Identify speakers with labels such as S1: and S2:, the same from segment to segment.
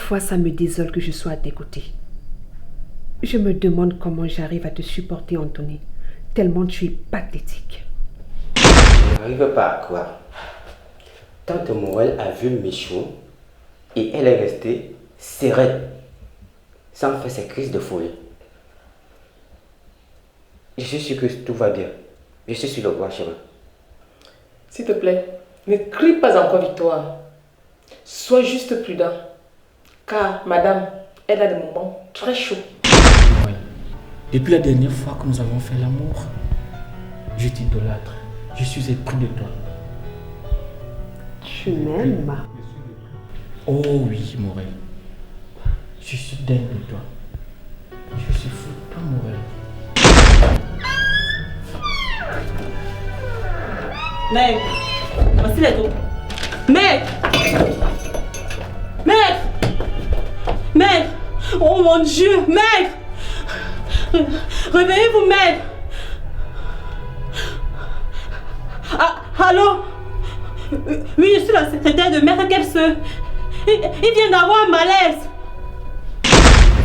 S1: Parfois, ça me désole que je sois à tes côtés. Je me demande comment j'arrive à te supporter, Anthony, tellement tu es pathétique.
S2: Je n'arrive pas à croire. Tante Morel a vu Michou et elle est restée sereine, sans faire ses crises de folie. Je suis sûr que tout va bien. Je suis sur le droit chemin.
S3: S'il te plaît, ne crie pas encore victoire. Sois juste prudent. Car madame, elle a des moments très chauds.
S4: Oui. Depuis la dernière fois que nous avons fait l'amour, je t'idolâtre. Je suis épris de toi.
S1: Tu m'aimes?
S4: Oh oui, Morel. Je suis dingue de toi. Je suis fou de toi, Morel.
S5: Mec, voici les dos. Mec! Mec! Mec! Oh mon Dieu, mec! Réveillez-vous, mec! Ah, allô? Oui, je suis la secrétaire de Maître Kepse. Il vient d'avoir un malaise.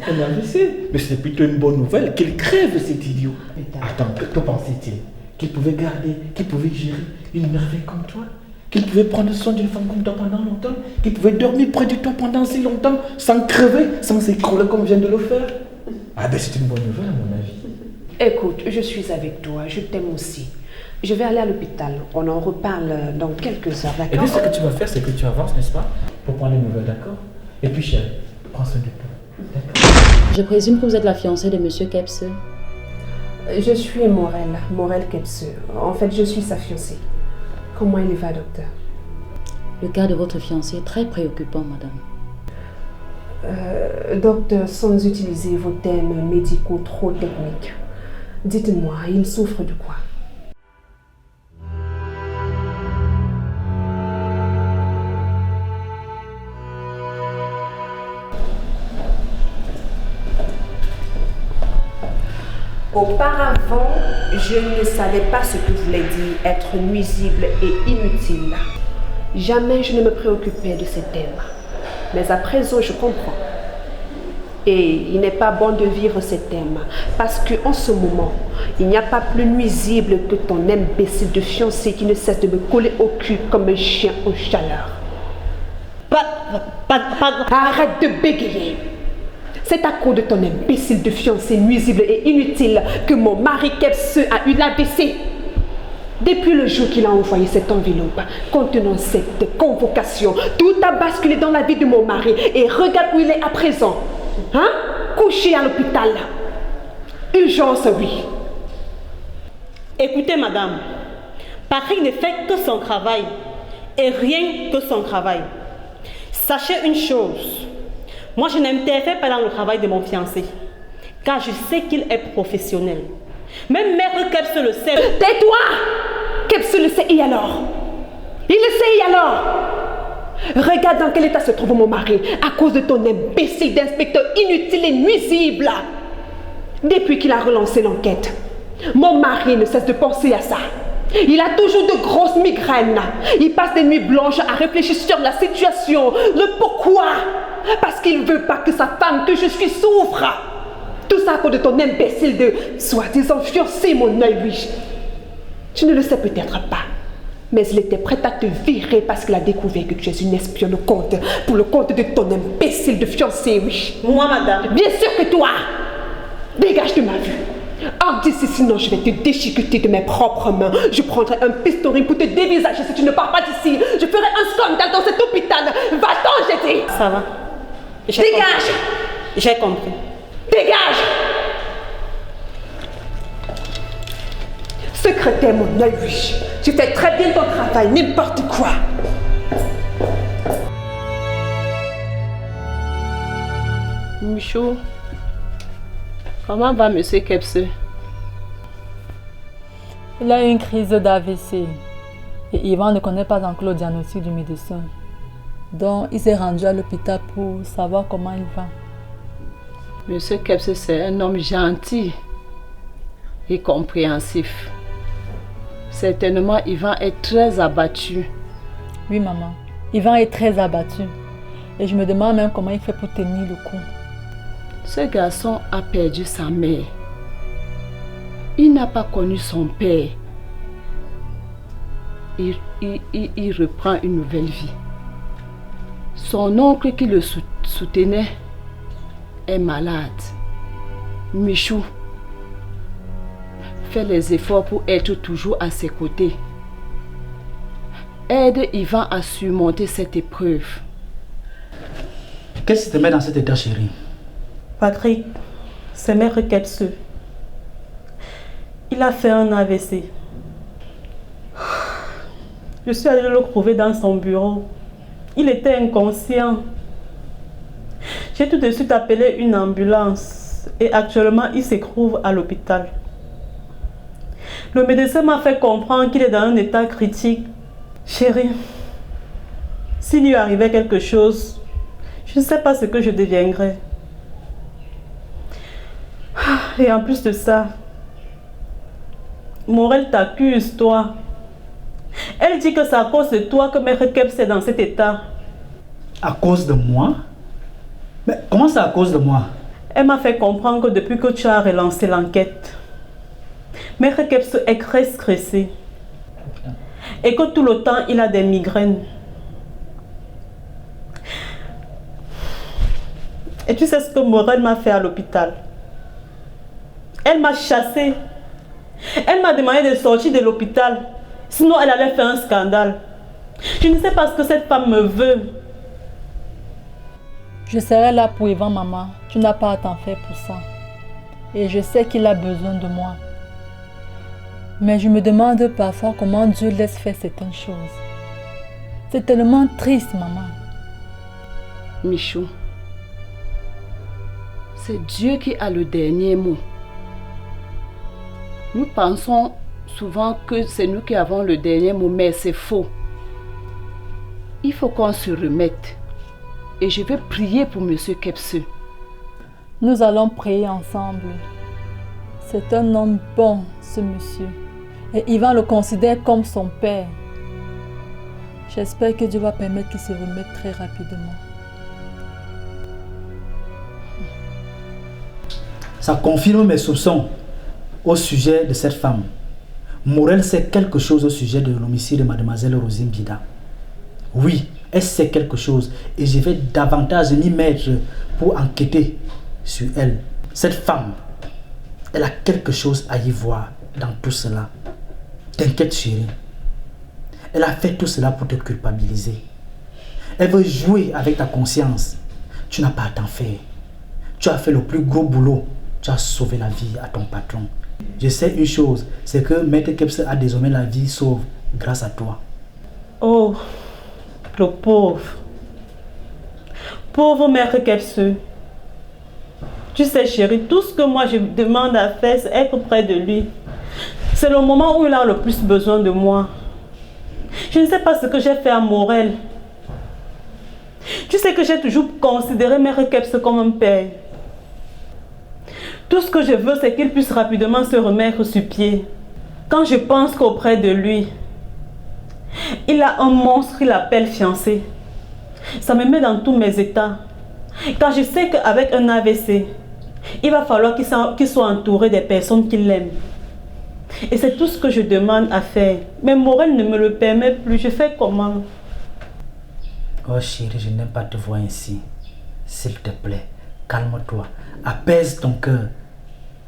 S4: Un AVC? Mais c'est plutôt une bonne nouvelle qu'il crève, cet idiot. Attends, que pensait-il? Qu'il pouvait garder, qu'il pouvait gérer une merveille comme toi? Qu'il pouvait prendre soin d'une femme comme toi pendant longtemps? Qu'il pouvait dormir près de toi pendant si longtemps sans crever, sans s'écrouler comme vient de le faire? Ah ben c'est une bonne nouvelle à mon avis.
S1: Écoute, je suis avec toi, je t'aime aussi. Je vais aller à l'hôpital, on en reparle dans quelques heures, d'accord?
S4: Et puis ce que tu vas faire, c'est que tu avances, n'est-ce pas? Pour prendre les nouvelles, d'accord? Et puis chérie, prends soin de toi, d'accord?
S6: Je présume que vous êtes la fiancée de Monsieur Kepse.
S1: Je suis Morel Kepse. En fait, je suis sa fiancée. Comment il va, docteur?
S6: Le cas de votre fiancé est très préoccupant, madame.
S1: Docteur, sans utiliser vos thèmes médicaux trop techniques, dites-moi, il souffre de quoi? Auparavant, je ne savais pas ce que voulait dire être nuisible et inutile. Jamais je ne me préoccupais de ces thèmes. Mais à présent, je comprends. Et il n'est pas bon de vivre ces thèmes. Parce qu'en ce moment, il n'y a pas plus nuisible que ton imbécile de fiancé qui ne cesse de me coller au cul comme un chien aux chaleurs. Arrête de bégayer. C'est à cause de ton imbécile de fiancé nuisible et inutile que mon mari Kepse a eu l'AVC. Depuis le jour qu'il a envoyé cette enveloppe contenant cette convocation, tout a basculé dans la vie de mon mari. Et regarde où il est à présent. Hein? Couché à l'hôpital. Urgence, oui.
S5: Écoutez, madame, Patrick ne fait que son travail. Et rien que son travail. Sachez une chose. Moi, je n'interfère pas dans le travail de mon fiancé. Car je sais qu'il est professionnel. Même Maître Kepse le sait.
S1: Tais-toi! Kepse le sait et alors? Il le sait et alors? Regarde dans quel état se trouve mon mari à cause de ton imbécile d'inspecteur inutile et nuisible. Depuis qu'il a relancé l'enquête, mon mari ne cesse de penser à ça. Il a toujours de grosses migraines. Il passe des nuits blanches à réfléchir sur la situation. Le pourquoi? Parce qu'il ne veut pas que sa femme, que je suis, souffre. Tout ça à cause de ton imbécile de soi-disant fiancé, mon œil, oui. Tu ne le sais peut-être pas. Mais il était prêt à te virer parce qu'il a découvert que tu es une espionne pour le compte de ton imbécile de fiancé, oui.
S5: Moi, madame.
S1: Bien sûr que toi. Dégage de ma vue. Hors d'ici, sinon je vais te déchiqueter de mes propres mains. Je prendrai un pistolet pour te dévisager si tu ne pars pas d'ici. Je ferai un scandale dans cet hôpital. Va-t'en, j'ai dit.
S5: Ça va.
S1: Dégage.
S5: J'ai compris.
S1: Dégage. Secrétaire, mon œil, oui. Tu fais très bien ton travail, n'importe quoi.
S3: Michou, comment va Monsieur Kepse?
S7: Il a eu une crise d'AVC et Yvan ne connaît pas encore le diagnostic du médecin. Donc, il s'est rendu à l'hôpital pour savoir comment il va.
S3: Monsieur Kepse, c'est un homme gentil et compréhensif. Certainement, Yvan est très abattu.
S7: Oui, maman. Yvan est très abattu. Et je me demande même comment il fait pour tenir le coup.
S1: Ce garçon a perdu sa mère. Il n'a pas connu son père. Il reprend une nouvelle vie. Son oncle qui le soutenait est malade. Michou fait les efforts pour être toujours à ses côtés. Aide Yvan à surmonter cette épreuve.
S4: Qu'est-ce qui te met dans cet état, chérie?
S5: Patrick, c'est Maître Kepse. Il a fait un AVC. Je suis allée le trouver dans son bureau. Il était inconscient. J'ai tout de suite appelé une ambulance et actuellement il se trouve à l'hôpital. Le médecin m'a fait comprendre qu'il est dans un état critique. Chérie, s'il lui arrivait quelque chose, je ne sais pas ce que je deviendrais. Et en plus de ça, Morel t'accuse, toi. Elle dit que c'est à cause de toi que Maître Kepse est dans cet état.
S4: À cause de moi? Mais comment c'est à cause de moi?
S5: Elle m'a fait comprendre que depuis que tu as relancé l'enquête, Maître Kepse est très stressé. Et que tout le temps, il a des migraines. Et tu sais ce que Morel m'a fait à l'hôpital? Elle m'a chassée. Elle m'a demandé de sortir de l'hôpital. Sinon, elle allait faire un scandale. Je ne sais pas ce que cette femme me veut.
S7: Je serai là pour Yvan, maman. Tu n'as pas à t'en faire pour ça. Et je sais qu'il a besoin de moi. Mais je me demande parfois comment Dieu laisse faire certaines choses. C'est tellement triste, maman.
S1: Michou, c'est Dieu qui a le dernier mot. Nous pensons souvent que c'est nous qui avons le dernier mot, mais c'est faux. Il faut qu'on se remette. Et je vais prier pour M. Kepse.
S7: Nous allons prier ensemble. C'est un homme bon, ce monsieur. Et Yvan le considère comme son père. J'espère que Dieu va permettre qu'il se remette très rapidement.
S4: Ça confirme mes soupçons au sujet de cette femme. Morel sait quelque chose au sujet de l'homicide de mademoiselle Rosine Bida. Oui, elle sait quelque chose et je vais davantage m'y mettre pour enquêter sur elle. Cette femme, elle a quelque chose à y voir dans tout cela. T'inquiète, chérie. Elle a fait tout cela pour te culpabiliser. Elle veut jouer avec ta conscience. Tu n'as pas à t'en faire. Tu as fait le plus gros boulot. Tu as sauvé la vie à ton patron. Je sais une chose, c'est que Maître Kepse a désormais la vie sauve grâce à toi.
S5: Oh, le pauvre. Pauvre Maître Kepse. Tu sais, chérie, tout ce que moi je demande à faire, c'est être près de lui. C'est le moment où il a le plus besoin de moi. Je ne sais pas ce que j'ai fait à Morel. Tu sais que j'ai toujours considéré Maître Kepse comme un père. Tout ce que je veux, c'est qu'il puisse rapidement se remettre sur pied. Quand je pense qu'auprès de lui, il a un monstre qu'il appelle fiancé, ça me met dans tous mes états. Quand je sais qu'avec un AVC, il va falloir qu'il soit entouré des personnes qui l'aiment. Et c'est tout ce que je demande à faire. Mais Morel ne me le permet plus. Je fais comment?
S4: Oh chérie, je n'aime pas te voir ainsi. S'il te plaît, calme-toi. Apaise ton cœur.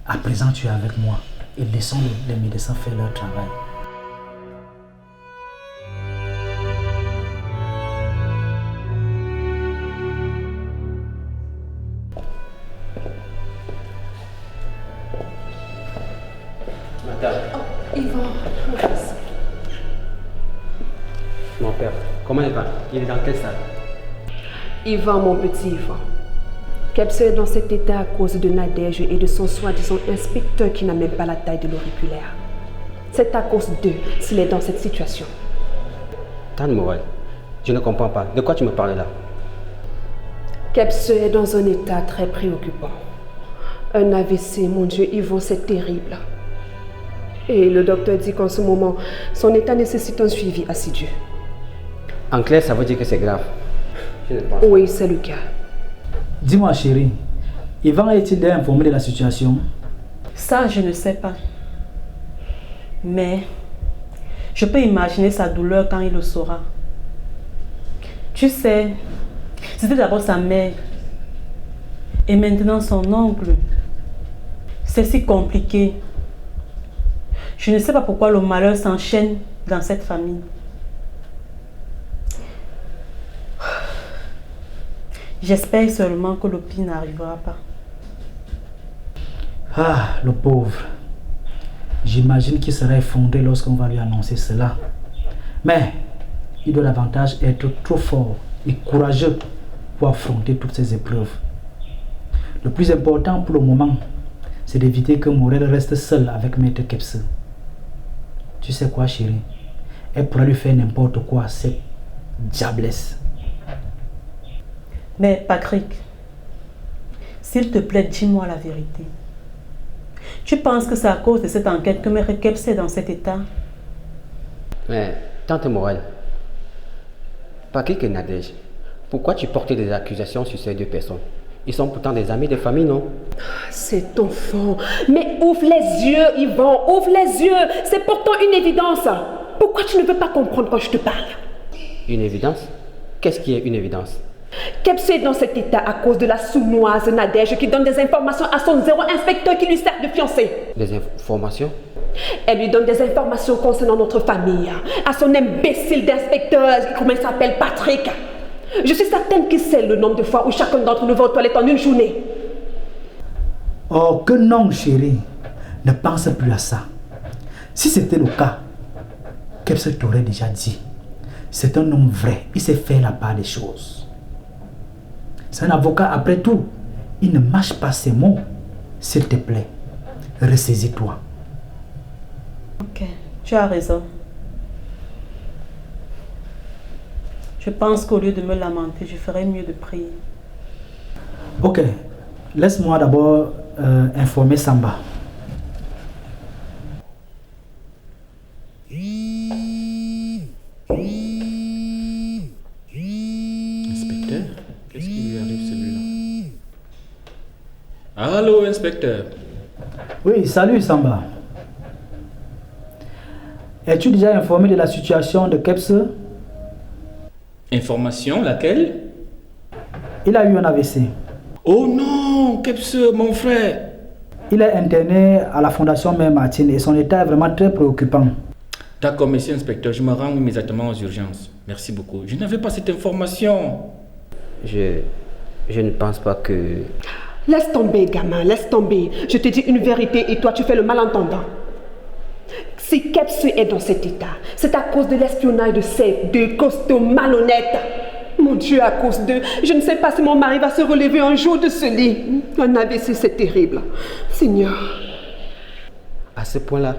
S4: À présent, tu es avec moi. Et laissons les médecins faire leur travail.
S1: Yvan, mon fils.
S2: Mon père, comment il va? Il est dans quel stade?
S1: Yvan, mon petit Yvan. Kepse est dans cet état à cause de Nadège et de son soi-disant inspecteur qui n'a même pas la taille de l'auriculaire. C'est à cause d'eux s'il est dans cette situation.
S2: Tante Morel, je ne comprends pas. De quoi tu me parles là?
S1: Kepse est dans un état très préoccupant. Un AVC, mon Dieu, Yvan, c'est terrible. Et le docteur dit qu'en ce moment, son état nécessite un suivi assidu.
S2: En clair, ça veut dire que c'est grave. Je ne pense pas.
S1: Oui, c'est le cas.
S8: Dis-moi, chérie, Yvan est-il déjà informé de la situation?
S5: Ça, je ne sais pas. Mais je peux imaginer sa douleur quand il le saura. Tu sais, c'était d'abord sa mère. Et maintenant son oncle. C'est si compliqué. Je ne sais pas pourquoi le malheur s'enchaîne dans cette famille. J'espère seulement que le pire n'arrivera pas.
S8: Ah, le pauvre. J'imagine qu'il sera effondré lorsqu'on va lui annoncer cela. Mais il doit davantage être trop fort et courageux pour affronter toutes ces épreuves. Le plus important pour le moment, c'est d'éviter que Morel reste seul avec Maître Kepse. Tu sais quoi, chérie? Elle pourra lui faire n'importe quoi, cette diablesse.
S5: Mais Patrick, s'il te plaît, dis-moi la vérité. Tu penses que c'est à cause de cette enquête que Maître Kepse est dans cet état?
S2: Mais, tante Morel, Patrick et Nadège, pourquoi tu portes des accusations sur ces deux personnes? Ils sont pourtant des amis de famille, non?
S1: C'est enfant. Mais ouvre les yeux, Yvan, ouvre les yeux. C'est pourtant une évidence. Pourquoi tu ne veux pas comprendre quand je te parle?
S2: Une évidence? Qu'est-ce qui est une évidence?
S1: Kepse est dans cet état à cause de la sournoise Nadège qui donne des informations à son zéro inspecteur qui lui sert de fiancé.
S2: Des informations?
S1: Elle lui donne des informations concernant notre famille, à son imbécile d'inspecteur, comment il s'appelle, Patrick. Je suis certaine qu'il sait le nombre de fois où chacun d'entre nous va aux toilettes en une journée.
S8: Oh, que non, chérie. Ne pense plus à ça. Si c'était le cas, Kepse t'aurait déjà dit. C'est un homme vrai, il sait faire la part des choses. C'est un avocat après tout. Il ne mâche pas ses mots. S'il te plaît, ressaisis-toi.
S5: Ok, tu as raison. Je pense qu'au lieu de me lamenter, je ferais mieux de prier.
S8: Ok, laisse-moi d'abord informer Samba.
S4: Inspecteur, qu'est-ce qui lui arrive celui-là? Allô, inspecteur.
S8: Oui, salut Samba. Es-tu déjà informé de la situation de Kepse?
S4: Information, laquelle?
S8: Il a eu un AVC.
S4: Oh non, Kepse, mon frère.
S8: Il est interné à la Fondation Mère Martine et son état est vraiment très préoccupant.
S4: D'accord, monsieur l'inspecteur, je me rends immédiatement aux urgences. Merci beaucoup. Je n'avais pas cette information.
S2: Je ne pense pas que...
S1: Laisse tomber, gamin, laisse tomber. Je te dis une vérité et toi tu fais le malentendant. Si Kepse est dans cet état, c'est à cause de l'espionnage de ces deux costauds malhonnêtes. Mon Dieu, à cause d'eux, je ne sais pas si mon mari va se relever un jour de ce lit. Un AVC, c'est terrible. Seigneur.
S2: À ce point-là,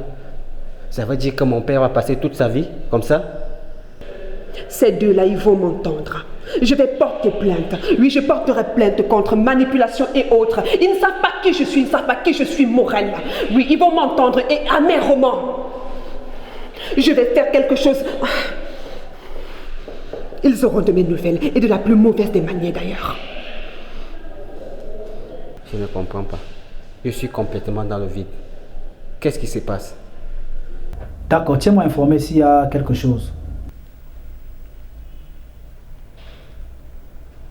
S2: ça veut dire que mon père va passer toute sa vie comme ça?
S1: Ces deux-là, ils vont m'entendre. Je vais porter plainte. Oui, je porterai plainte contre manipulation et autres. Ils ne savent pas qui je suis, ils ne savent pas qui je suis, Morel. Oui, ils vont m'entendre et amèrement. Je vais faire quelque chose. Ils auront de mes nouvelles et de la plus mauvaise des manières d'ailleurs.
S2: Je ne comprends pas. Je suis complètement dans le vide. Qu'est-ce qui se passe?
S8: D'accord, tiens-moi informé s'il y a quelque chose.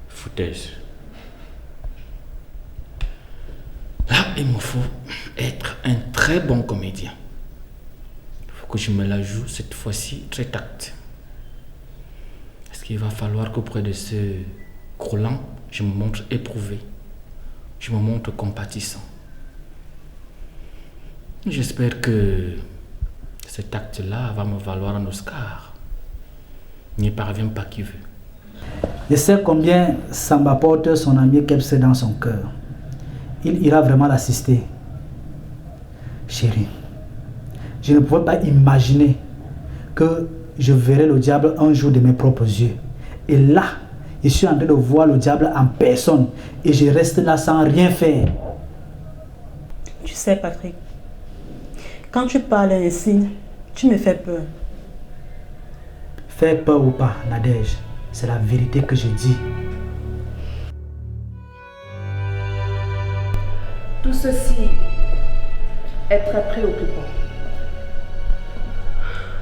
S4: Foutaise. Là, il me faut être un très bon comédien. Il faut que je me la joue cette fois-ci très tact. Est-ce qu'il va falloir qu'auprès de ce Groland, je me montre éprouvé, je me montre compatissant. J'espère que cet acte-là va me valoir un Oscar. N'y parvient pas qui veut.
S8: Je sais combien Samba porte son ami Kepse dans son cœur. Il ira vraiment l'assister. Chérie, je ne pouvais pas imaginer que je verrais le diable un jour de mes propres yeux. Et là, je suis en train de voir le diable en personne et je reste là sans rien faire.
S5: Tu sais, Patrick, quand tu parles ainsi, tu me fais peur.
S8: Fais peur ou pas, Nadège, c'est la vérité que je dis.
S1: ceci est très préoccupant.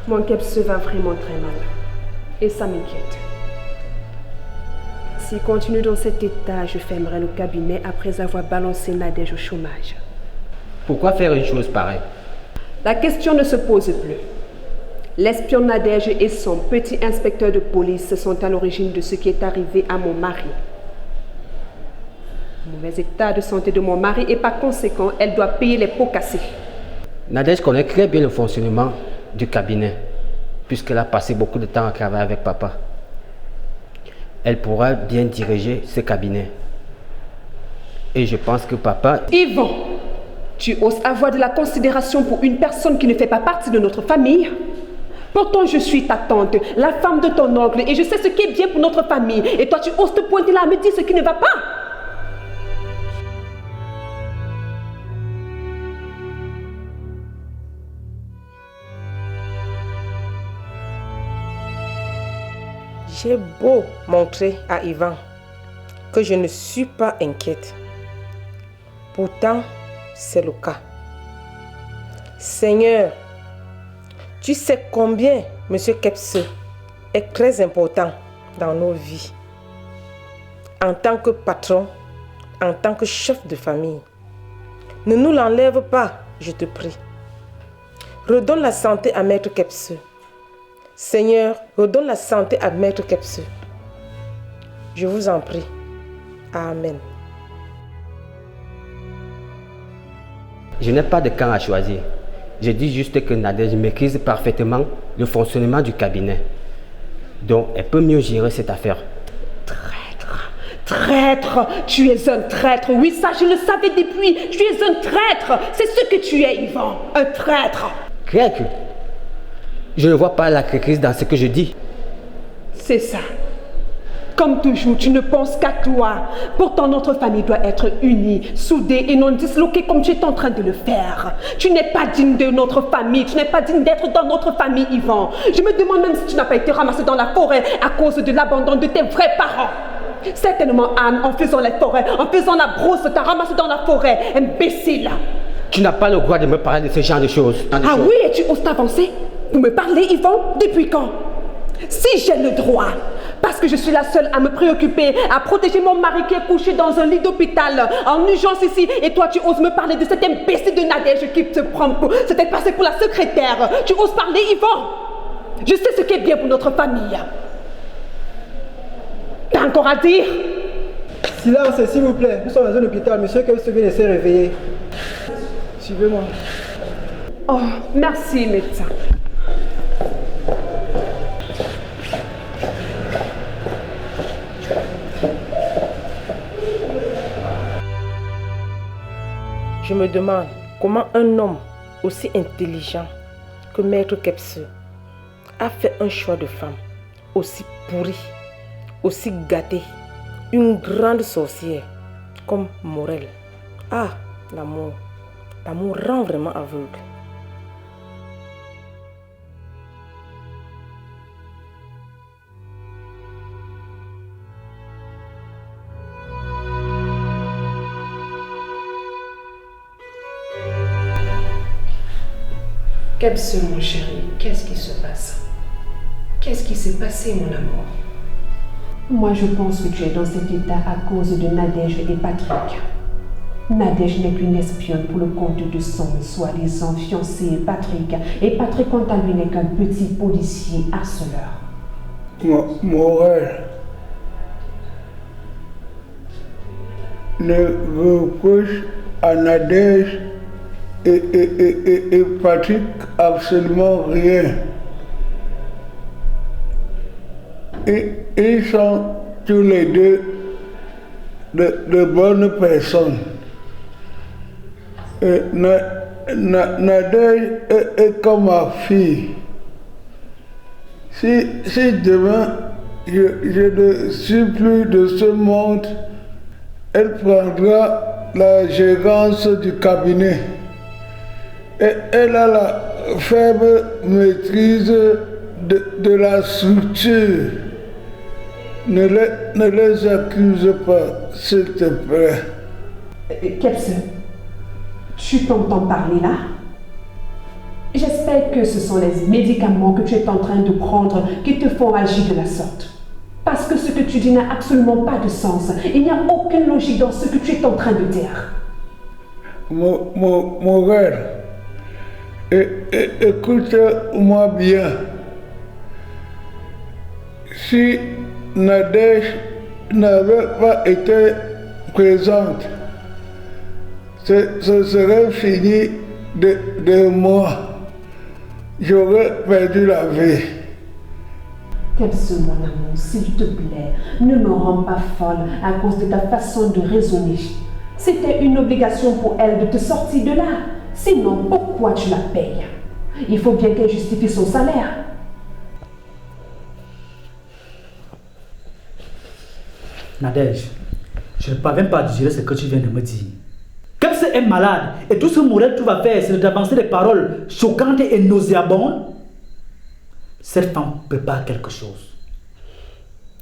S1: Mon Kebs va vraiment très mal. Et ça m'inquiète. S'il continue dans cet état, je fermerai le cabinet après avoir balancé Nadège au chômage.
S2: Pourquoi faire une chose pareille?
S1: La question ne se pose plus. L'espion Nadège et son petit inspecteur de police sont à l'origine de ce qui est arrivé à mon mari. Le mauvais état de santé de mon mari et par conséquent, elle doit payer les pots cassés.
S2: Nadège connaît très bien le fonctionnement du cabinet, puisqu'elle a passé beaucoup de temps à travailler avec papa. Elle pourra bien diriger ce cabinet. Et je pense que papa...
S1: Yvan, tu oses avoir de la considération pour une personne qui ne fait pas partie de notre famille? Pourtant, je suis ta tante, la femme de ton oncle, et je sais ce qui est bien pour notre famille. Et toi, tu oses te pointer là à me dire ce qui ne va pas?
S3: J'ai beau montrer à Yvan que je ne suis pas inquiète. Pourtant, c'est le cas. Seigneur, tu sais combien M. Kebs est très important dans nos vies. En tant que patron, en tant que chef de famille. Ne nous l'enlève pas, je te prie. Redonne la santé à Maître Kebs. Seigneur, redonne la santé à Maître Kebs. Je vous en prie. Amen.
S2: Je n'ai pas de camp à choisir. Je dis juste que Nadège maîtrise parfaitement le fonctionnement du cabinet. Donc, elle peut mieux gérer cette affaire.
S1: Traître, traître, tu es un traître. Oui, ça, je le savais depuis. Tu es un traître. C'est ce que tu es, Yvan. Un traître.
S2: Craque. Je ne vois pas la crise dans ce que je dis.
S1: C'est ça. Comme toujours, tu ne penses qu'à toi. Pourtant, notre famille doit être unie, soudée et non disloquée comme tu es en train de le faire. Tu n'es pas digne de notre famille. Tu n'es pas digne d'être dans notre famille, Yvan. Je me demande même si tu n'as pas été ramassé dans la forêt à cause de l'abandon de tes vrais parents. Certainement, Anne, en faisant les forêts, en faisant la brousse, t'a ramassé dans la forêt. Imbécile.
S2: Tu n'as pas le droit de me parler de ce genre de choses.
S1: Ah oui, et tu oses t'avancer pour me parler, Yvan? Depuis quand? Si j'ai le droit, parce que je suis la seule à me préoccuper, à protéger mon mari qui est couché dans un lit d'hôpital, en urgence ici, et toi tu oses me parler de cet imbécile de Nadège qui te prend pour... C'était passé pour la secrétaire. Tu oses parler, Yvan? Je sais ce qui est bien pour notre famille. T'as encore à dire?
S9: Silence, s'il vous plaît. Nous sommes dans un hôpital. Monsieur Kebs vient de se réveiller. Suivez-moi.
S1: Oh, merci, médecin.
S3: Je me demande comment un homme aussi intelligent que Maître Kebs a fait un choix de femme aussi pourri, aussi gâté, une grande sorcière comme Morel. Ah, l'amour. L'amour rend vraiment aveugle.
S1: Kebs, mon chéri, qu'est-ce qui se passe? Qu'est-ce qui s'est passé, mon amour? Moi, je pense que tu es dans cet état à cause de Nadège et Patrick. Nadège n'est qu'une espionne pour le compte de son soi-disant fiancé Patrick. Et Patrick, quant à lui, n'est qu'un petit policier harceleur.
S10: Morel ne reproche à Nadège et Patrick absolument rien. Et ils sont tous les deux de bonnes personnes. Nadège est comme ma fille. Si demain je ne suis plus de ce monde, elle prendra la gérance du cabinet. Et elle a la faible maîtrise de la structure. Ne les accuse pas, s'il te plaît.
S1: Kebs, Tu t'entends parler là? J'espère que ce sont les médicaments que tu es en train de prendre qui te font agir de la sorte. Parce que ce que tu dis n'a absolument pas de sens. Il n'y a aucune logique dans ce que tu es en train de dire.
S10: Morel, écoute-moi bien. Si Nadège n'avait pas été présente, ce serait fini de moi. J'aurais perdu la vie.
S1: Kebs, mon amour, s'il te plaît, ne me rends pas folle à cause de ta façon de raisonner. C'était une obligation pour elle de te sortir de là. Sinon, pourquoi tu la payes? Il faut bien qu'elle justifie son salaire.
S8: Nadège, je ne parviens pas à digérer ce que tu viens de me dire. Kebs est malade et tout ce que Morel tu vas faire, c'est d'avancer des paroles choquantes et nauséabondes. Cette femme prépare quelque chose.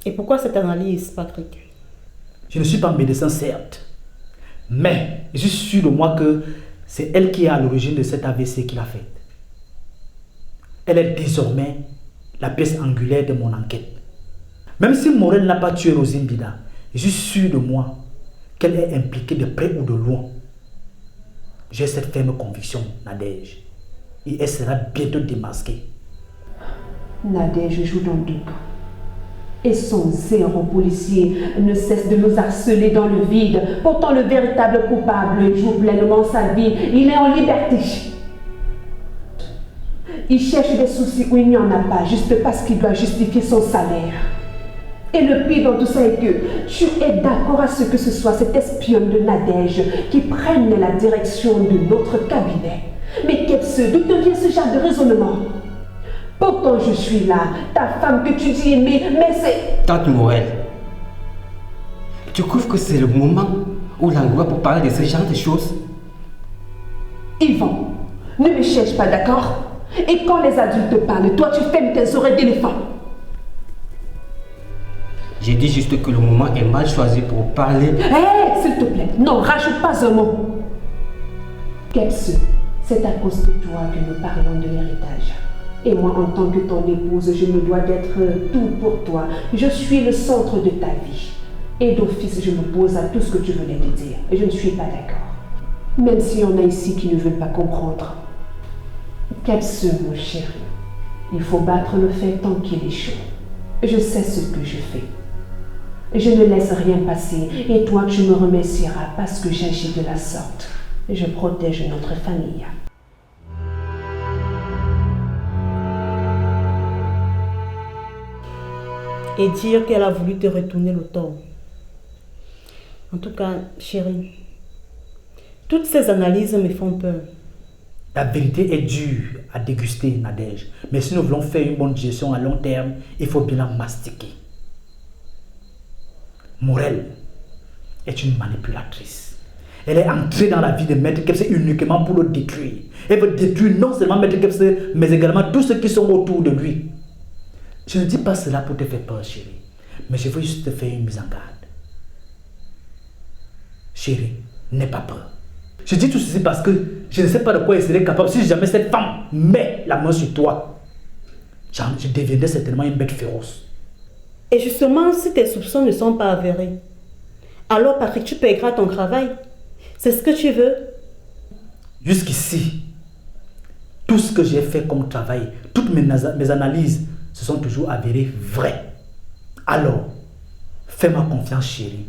S5: Et pourquoi cette analyse, Patrick?
S8: Je ne suis pas médecin, certes, mais je suis sûr de moi que c'est elle qui est à l'origine de cet AVC qu'il a fait. Elle est désormais la pièce angulaire de mon enquête. Même si Morel n'a pas tué Rosine Bida, je suis sûr de moi qu'elle est impliquée de près ou de loin. J'ai cette ferme conviction, Nadège, et elle sera bientôt démasquée.
S1: Nadège joue dans deux camps. Et son zéro policier ne cesse de nous harceler dans le vide. Pourtant, le véritable coupable joue pleinement sa vie. Il est en liberté. Il cherche des soucis où il n'y en a pas, juste parce qu'il doit justifier son salaire. Et le pire dans tout ça est que tu es d'accord à ce que ce soit cette espionne de Nadège qui prenne la direction de notre cabinet. Mais Kebs, d'où te vient ce genre de raisonnement? Pourtant je suis là, ta femme que tu dis aimer, mais c'est...
S2: Tante Morel, tu trouves que c'est le moment ou l'endroit pour parler de ce genre de choses?
S1: Yvan, ne me cherche pas, d'accord? Et quand les adultes te parlent, toi tu fermes tes oreilles d'éléphant.
S2: J'ai dit juste que le moment est mal choisi pour parler.
S1: Hé, s'il te plaît, non, rajoute pas un mot. Kebs, c'est à cause de toi que nous parlons de l'héritage. Et moi, en tant que ton épouse, je me dois d'être tout pour toi. Je suis le centre de ta vie. Et d'office, je m'oppose à tout ce que tu venais de dire. Et je ne suis pas d'accord. Même s'il y en a ici qui ne veulent pas comprendre. Kebs, mon chéri, il faut battre le fer tant qu'il est chaud. Je sais ce que je fais. Je ne laisse rien passer. Et toi, tu me remercieras parce que j'agis de la sorte. Je protège notre famille.
S5: Et dire qu'elle a voulu te retourner le tort. En tout cas, chérie, toutes ces analyses me font peur.
S8: La vérité est dure à déguster, Nadège. Mais si nous voulons faire une bonne gestion à long terme, il faut bien la mastiquer. Morel est une manipulatrice. Elle est entrée dans la vie de Maître Kebs uniquement pour le détruire. Elle veut détruire non seulement Maître Kebs, mais également tous ceux qui sont autour de lui. Je ne dis pas cela pour te faire peur, chérie, mais je veux juste te faire une mise en garde. Chérie, n'aie pas peur. Je dis tout ceci parce que je ne sais pas de quoi elle serait capable si jamais cette femme met la main sur toi. Je deviendrai certainement une bête féroce.
S5: Et justement, si tes soupçons ne sont pas avérés, alors Patrick, tu paieras ton travail. C'est ce que tu veux?
S8: Jusqu'ici, tout ce que j'ai fait comme travail, toutes mes analyses se sont toujours avérées vraies. Alors, fais-moi confiance, chérie.